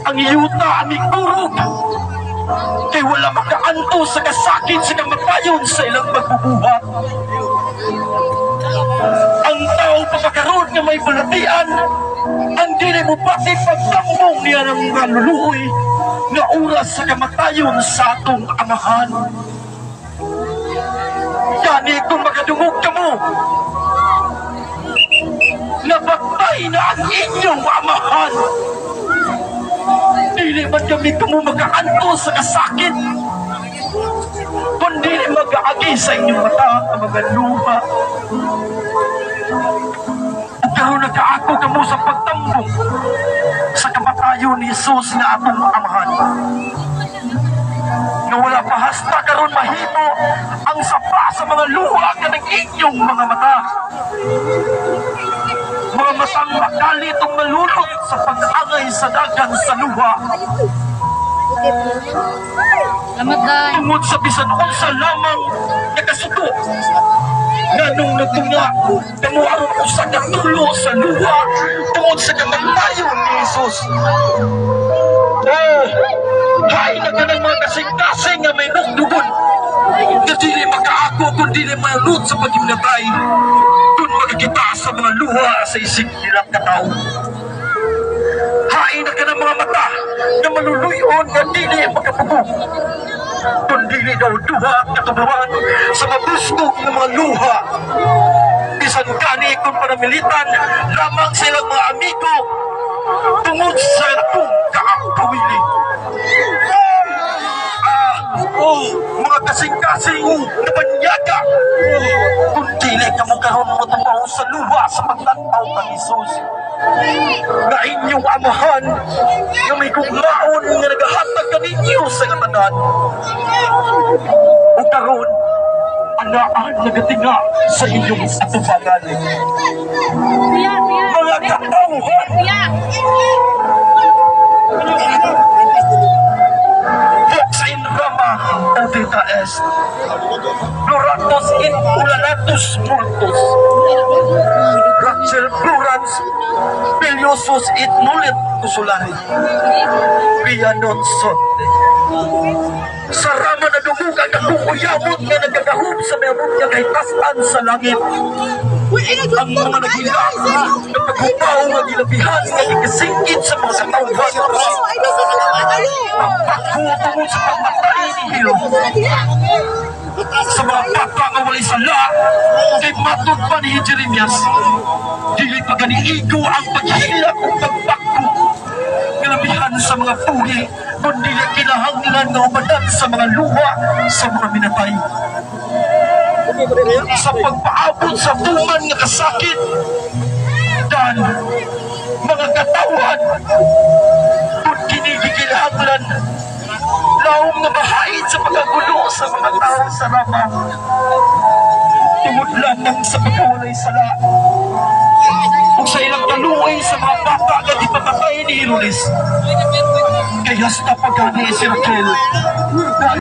ang yuta aming durog, kay wala makaanto sa kasakit sa kamatayon sa ilang pagbubuhat. Ang tao papakaroon nga may balatian, ang dili mo pati pagtambong niya ng maluluoy nga oras sa kamatayon sa atong amahan. Gani kung makadungog ka mo, napatay na ang inyong amahan. Dili man kami kamo makaanto sa kasakit, kundi mag-aagi sa inyong mata ang mga lupa. At karoon nagkaako kamo sa pagtambong sa kamatayon ni Jesus na atong amahan. Nga wala pa hasta karon mahimo ang sapa sa mga luha kanang inyong mga mata. Mga matang makalit ang malulot sa pag-angay sa dagan sa luha. Tungod sa bisan unsa lamang nakasuko nganong nagtunga kamo aron usa ka tulo sa luha tungod sa kamatayon ni Jesus. Hay na kanang mga kasing-kasing nga may nukdugon na dili makaako kung dili malunod sa paghimatay kung makikita sa mga luha sa isig nilang katao. Hay na kanang mga mata na maluluyon nga dili makapugo kung dili daw duha katubuhan sa mabusgog ng mga luha. Bisan gani kung panamilitan lamang silang mga amigo tungod sa itong kaakawili. Mga kasing-kasing na banyaga, kung dili ka mo karoon mo tumaw sa luha sa paglantaw kang Jesus. Na inyong amahan na may kuglaon nga nagahatag ka ninyo sa katanan. O karoon, anaan nagatinga sa inyong atubangan. Mga katauhan, Vox in Rama Audita Est, Pluratus in Ulanatus Multus, Rachel Plurans, Piliosus it Nulit Usulani, Via non Sonte. Sa Rama na dumugan ang kukuyamot nga nagkagahub sa mayamot niya kay tasan sa langit. Ang mga nagilang na paghupaw nga gilabihan nga ikasingkit sa mga katawhan. Pagpagkutungod sa pagmatay ni Hilo. Sa mga bata nga walay sala, kay matod pa ni Jeremias, dili pa ganiigo ang paghilak o pagpagko. Gilabihan sa mga puhi, kundi kinahanglan nga umadan sa mga luha sa mga minatay. Sa pagpaabot sa tuman nga kasakit dan mga katawan kung kinigikinahanglan laong nga bahait sa pagkagulo sa mga tao sa Rama tungod lamang sa pagkawalay sala kung sa ilang kaluoy sa mga bata nga ipapatay ni Herodes. Kaya hasta pagkani si Raquel dahil